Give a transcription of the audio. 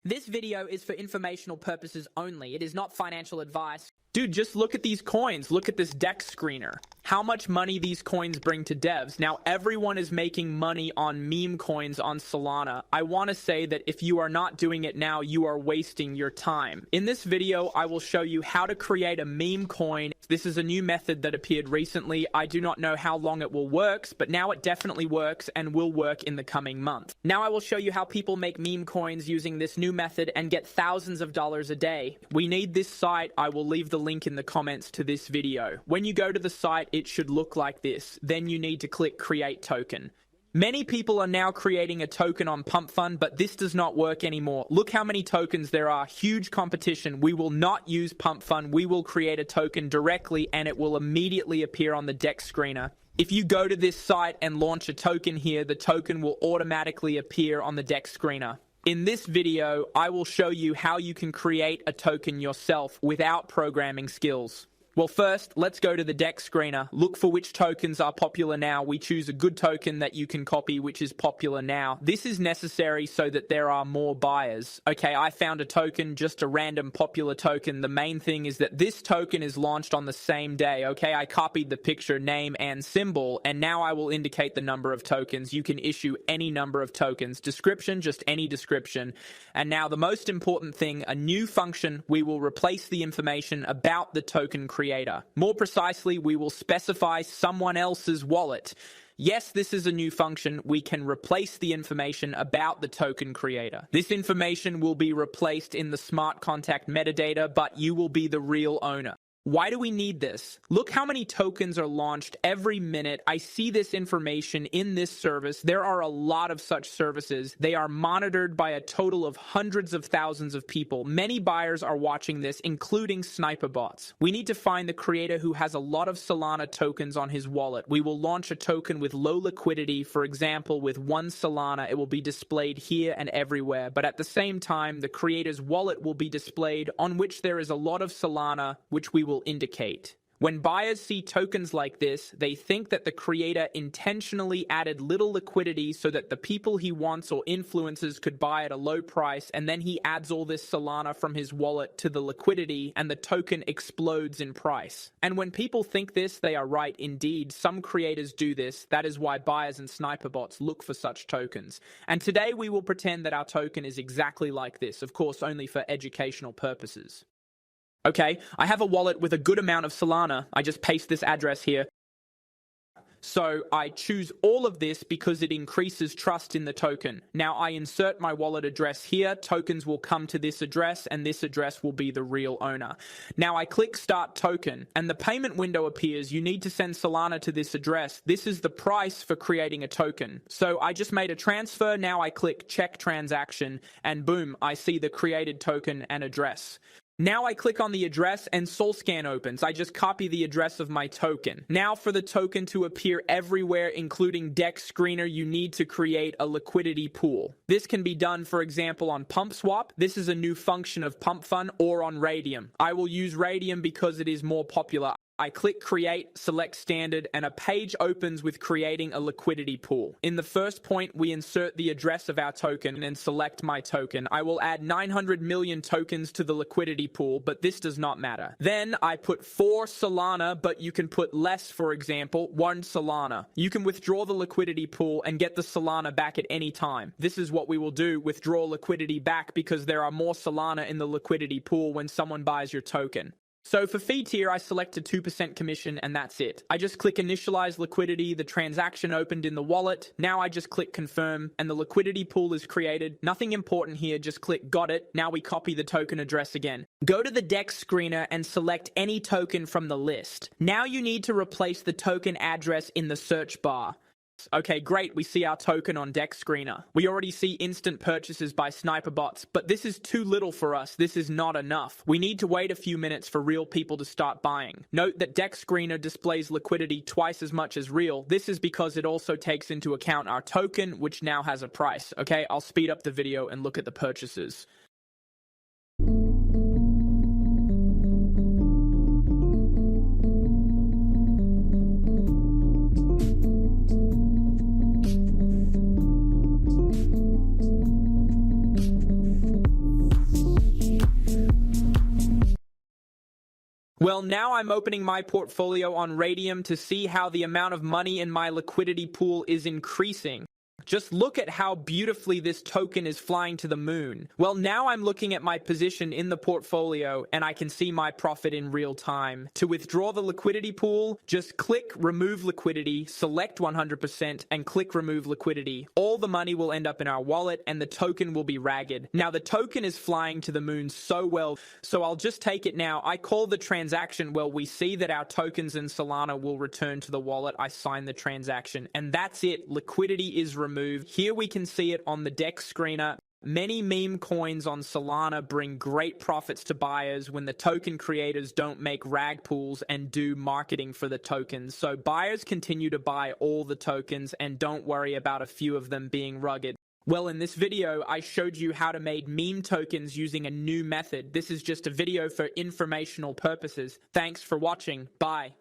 This video is for informational purposes only. It is not financial advice. Dude, just look at these coins. Look at this DEX screener. How much money these coins bring to devs. Now, everyone is making money on meme coins on Solana. I want to say that if you are not doing it now, you are wasting your time. In this video, I will show you how to create a meme coin. This is a new method that appeared recently. I do not know how long it will work, but now it definitely works and will work in the coming month. Now I will show you how people make meme coins using this new method and get thousands of dollars a day. We need this site. I will leave the link in the comments to this video. When you go to the site, it should look like this. Then you need to click Create Token. Many people are now creating a token on PumpFun, but this does not work anymore. Look how many tokens there are. Huge competition. We will not use PumpFun. We will create a token directly and it will immediately appear on the DEX screener. If you go to this site and launch a token here, the token will automatically appear on the DEX screener. In this video, I will show you how you can create a token yourself without programming skills. Well, first, let's go to the DEX screener. Look for which tokens are popular now. We choose a good token that you can copy, which is popular now. This is necessary so that there are more buyers. Okay, I found a token, just a random popular token. The main thing is that this token is launched on the same day. Okay, I copied the picture, name, and symbol, and now I will indicate the number of tokens. You can issue any number of tokens. Description, just any description. And now the most important thing, a new function. We will replace the information about the token creator. More precisely, we will specify someone else's wallet. Yes, this is a new function. We can replace the information about the token creator. This information will be replaced in the smart contract metadata, but you will be the real owner. Why do we need this? Look how many tokens are launched every minute. I see this information in this service. There are a lot of such services. They are monitored by a total of hundreds of thousands of people. Many buyers are watching this, including sniper bots. We need to find the creator who has a lot of Solana tokens on his wallet. We will launch a token with low liquidity. For example, with 1 Solana, it will be displayed here and everywhere. But at the same time, the creator's wallet will be displayed on which there is a lot of Solana, which we will indicate. When buyers see tokens like this, they think that the creator intentionally added little liquidity so that the people he wants or influencers could buy at a low price, and then he adds all this Solana from his wallet to the liquidity and the token explodes in price. And when people think this, they are right indeed. Some creators do this. That is why buyers and sniper bots look for such tokens. And today we will pretend that our token is exactly like this, of course only for educational purposes. Okay, I have a wallet with a good amount of Solana. I just paste this address here. So I choose all of this because it increases trust in the token. Now I insert my wallet address here. Tokens will come to this address and this address will be the real owner. Now I click Start Token and the payment window appears. You need to send Solana to this address. This is the price for creating a token. So I just made a transfer. Now I click Check Transaction and boom, I see the created token and address. Now I click on the address and SolScan opens. I just copy the address of my token. Now for the token to appear everywhere, including DEX screener, you need to create a liquidity pool. This can be done, for example, on PumpSwap. This is a new function of PumpFun, or on Radium. I will use Radium because it is more popular. I click Create, select Standard, and a page opens with creating a liquidity pool. In the first point, we insert the address of our token and select my token. I will add 900 million tokens to the liquidity pool, but this does not matter. Then I put 4 Solana, but you can put less, for example, 1 Solana. You can withdraw the liquidity pool and get the Solana back at any time. This is what we will do, withdraw liquidity back, because there are more Solana in the liquidity pool when someone buys your token. So for fee tier, I select a 2% commission and that's it. I just click initialize liquidity, the transaction opened in the wallet. Now I just click confirm and the liquidity pool is created. Nothing important here, just click got it. Now we copy the token address again. Go to the DEX screener and select any token from the list. Now you need to replace the token address in the search bar. Okay, great, we see our token on DEX screener. We already see instant purchases by sniper bots, but this is too little for us. This is not enough. We need to wait a few minutes for real people to start buying. Note that DEX screener displays liquidity twice as much as real. This is because it also takes into account our token, which now has a price. Okay, I'll speed up the video and look at the purchases. Well, now I'm opening my portfolio on Radium to see how the amount of money in my liquidity pool is increasing. Just look at how beautifully this token is flying to the moon. Well, now I'm looking at my position in the portfolio and I can see my profit in real time. To withdraw the liquidity pool, just click remove liquidity, select 100% and click remove liquidity. All the money will end up in our wallet and the token will be ragged. Now the token is flying to the moon so well, so I'll just take it now. I call the transaction. Well, we see that our tokens in Solana will return to the wallet. I sign the transaction and that's it. Liquidity is removed. Here we can see it on the DEX screener. Many meme coins on Solana bring great profits to buyers when the token creators don't make rag pools and do marketing for the tokens. So buyers continue to buy all the tokens and don't worry about a few of them being rugged. Well, in this video, I showed you how to make meme tokens using a new method. This is just a video for informational purposes. Thanks for watching. Bye.